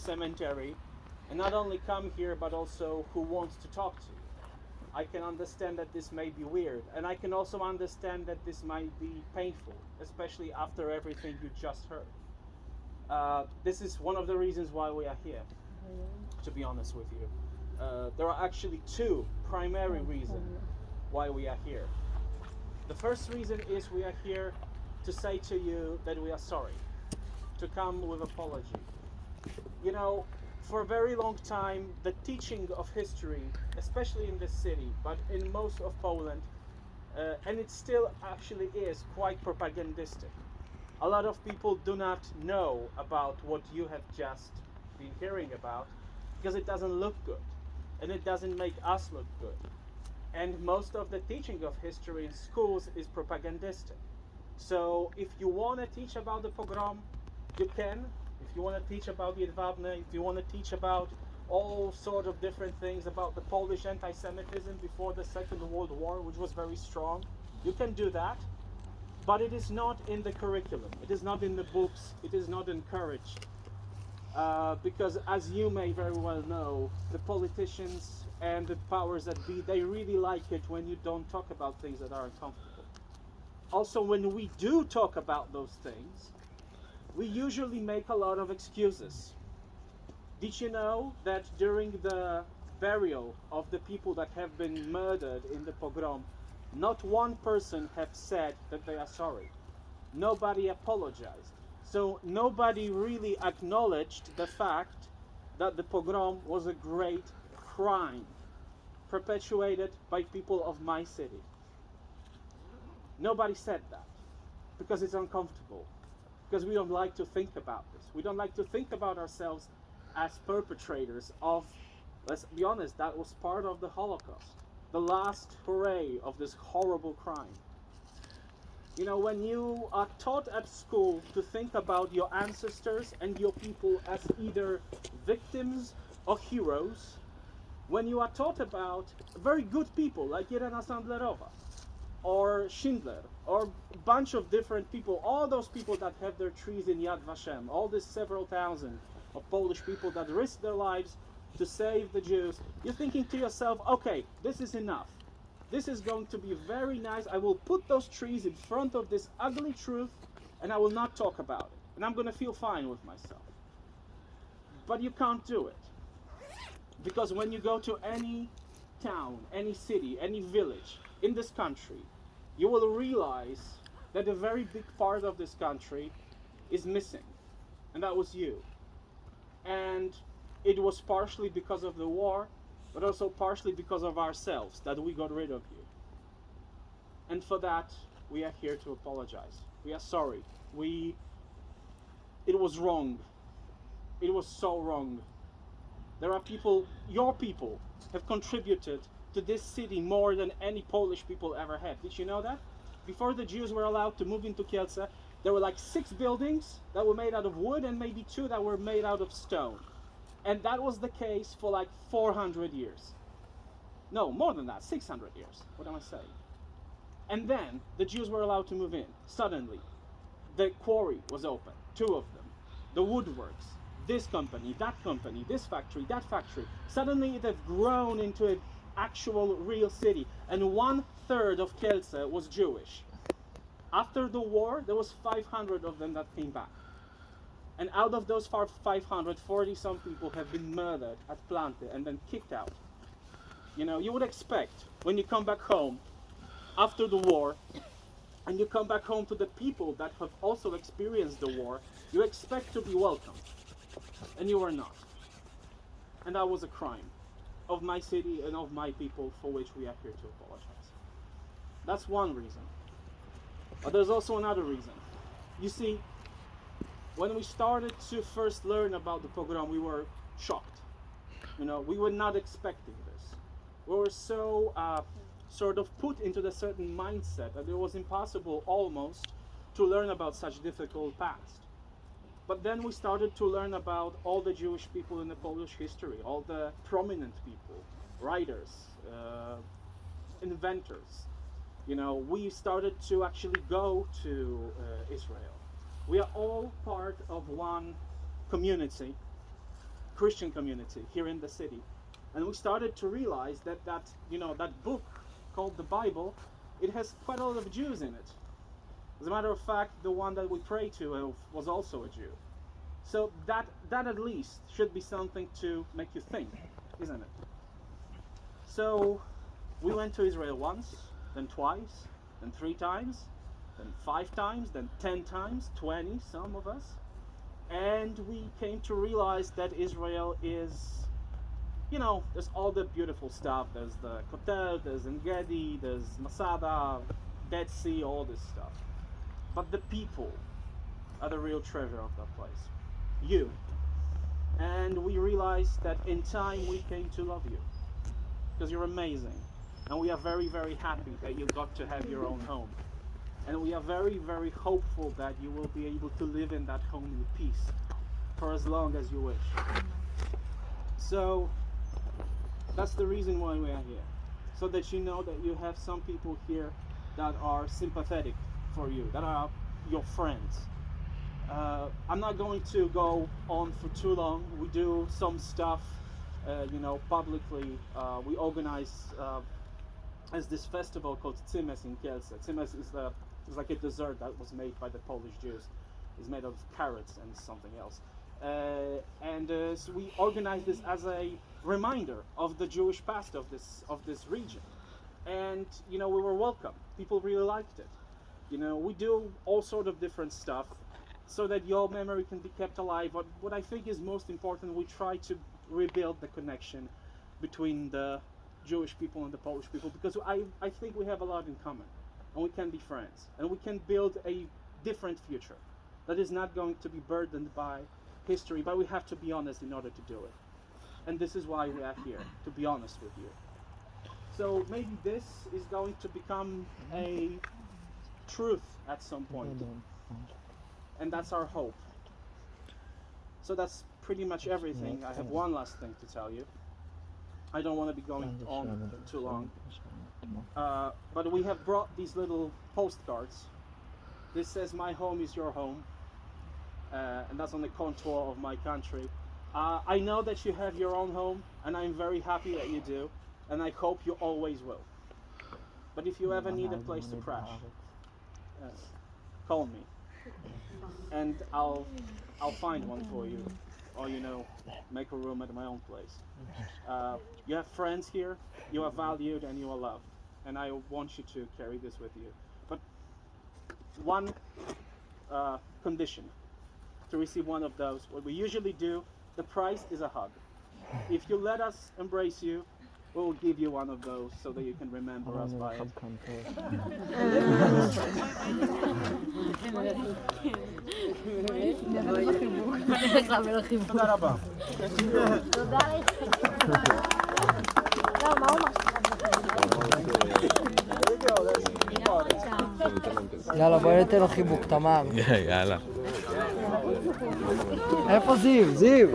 cemetery and not only come here but also who wants to talk to you. I can understand that this may be weird, and I can also understand that this might be painful, especially after everything you just heard. This is one of the reasons why we are here, to be honest with you. There are actually two primary reasons why we are here. The first reason is we are here to say to you that we are sorry, to come with apology. You know, for a very long time, the teaching of history, especially in this city, but in most of Poland, and it still actually is quite propagandistic. A lot of people do not know about what you have just been hearing about because it doesn't look good and it doesn't make us look good. And most of the teaching of history in schools is propagandistic. So if you want to teach about the pogrom, you can. If you want to teach about the Jedwabne, if you want to teach about all sort of different things about the Polish anti-Semitism before the Second World War, which was very strong, you can do that. But it is not in the curriculum. It is not in the books. It is not encouraged. Because as you may very well know, the politicians and the powers that be, they really like it when you don't talk about things that are uncomfortable. Also, when we do talk about those things, we usually make a lot of excuses. Did you know that during the burial of the people that have been murdered in the pogrom, not one person have said that they are sorry. Nobody apologized. So nobody really acknowledged the fact that the pogrom was a great crime perpetuated by people of my city. Nobody said that because it's uncomfortable, because we don't like to think about this. We don't like to think about ourselves as perpetrators of, let's be honest, that was part of the Holocaust, the last hooray of this horrible crime. You know, when you are taught at school to think about your ancestors and your people as either victims or heroes, when you are taught about very good people like Irena Sandlerowa or Schindler or a bunch of different people, all those people that have their trees in Yad Vashem, all these several thousand of Polish people that risked their lives to save the Jews, you're thinking to yourself, okay, this is enough. This is going to be very nice. I will put those trees in front of this ugly truth and I will not talk about it. And I'm going to feel fine with myself. But you can't do it. Because when you go to any town, any city, any village in this country, you will realize that a very big part of this country is missing. And that was you. And it was partially because of the war, but also partially because of ourselves that we got rid of you. And for that, we are here to apologize. We are sorry. It was wrong. It was so wrong. There are people, your people, have contributed to this city more than any Polish people ever have. Did you know that? Before the Jews were allowed to move into Kielce, there were like 6 buildings that were made out of wood and maybe 2 that were made out of stone. And that was the case for like 400 years. No, more than that, 600 years. What am I saying? And then the Jews were allowed to move in. Suddenly, the quarry was open, 2 of them. The woodworks, this company, this factory, that factory. Suddenly it had grown into an actual real city. And 1/3 of Kielce was Jewish. After the war, there was 500 of them that came back. And out of those 500, 40 some people have been murdered at Planty and then kicked out. You know, you would expect when you come back home after the war and you come back home to the people that have also experienced the war, you expect to be welcomed. And you are not. And that was a crime of my city and of my people for which we are here to apologize. That's one reason. But there's also another reason. You see, when we started to first learn about the pogrom, we were shocked. You know, we were not expecting this. We were so sort of put into the certain mindset that it was impossible almost to learn about such difficult past. But then we started to learn about all the Jewish people in the Polish history, all the prominent people, writers, inventors. You know, we started to actually go to Israel. We are all part of one community Christian community here in the city. And we started to realize that book called the Bible, it has quite a lot of Jews in it. As a matter of fact, the one that we pray to was also a Jew. So that at least should be something to make you think, isn't it? So we went to Israel once, then twice, then 3 times, then 5 times, then 10 times, 20, some of us. And we came to realize that Israel is, there's all the beautiful stuff. There's the Kotel, there's En-Gedi, there's Masada, Dead Sea, all this stuff. But the people are the real treasure of that place. You. And we realized that in time we came to love you. Because you're amazing. And we are very, very happy that you got to have your own home. And we are very, very hopeful that you will be able to live in that home in peace for as long as you wish. So that's the reason why we are here. So that you know that you have some people here that are sympathetic for you, that are your friends. I'm not going to go on for too long. We do some stuff, publicly. We organize as this festival called Tzimes in Kielce. Tzimes is like a dessert that was made by the Polish Jews. It's made of carrots and something else. So we organize this as a reminder of the Jewish past of this region. And we were welcome. People really liked it. We do all sort of different stuff so that your memory can be kept alive. But what I think is most important, we try to rebuild the connection between the Jewish people and the Polish people, because I think we have a lot in common, and we can be friends, and we can build a different future that is not going to be burdened by history, but we have to be honest in order to do it. And this is why we are here, to be honest with you. So maybe this is going to become a truth at some point. And that's our hope. So that's pretty much everything. I have one last thing to tell you. I don't want to be going on too long. But we have brought these little postcards. This says, "My home is your home." And that's on the contour of my country. I know that you have your own home, and I'm very happy that you do. And I hope you always will. But if you ever need a place to crash, call me. And I'll find one for you. Or, make a room at my own place. You have friends here, you are valued and you are loved. And I want you to carry this with you. But one condition to receive one of those, what we usually do, the price is a hug. If you let us embrace you, we'll give you one of those so that you can remember us by it. תודה רבה. יאללה, בואי ניתן לו חיבוק, תמר. יאללה. איפה זיו? זיו!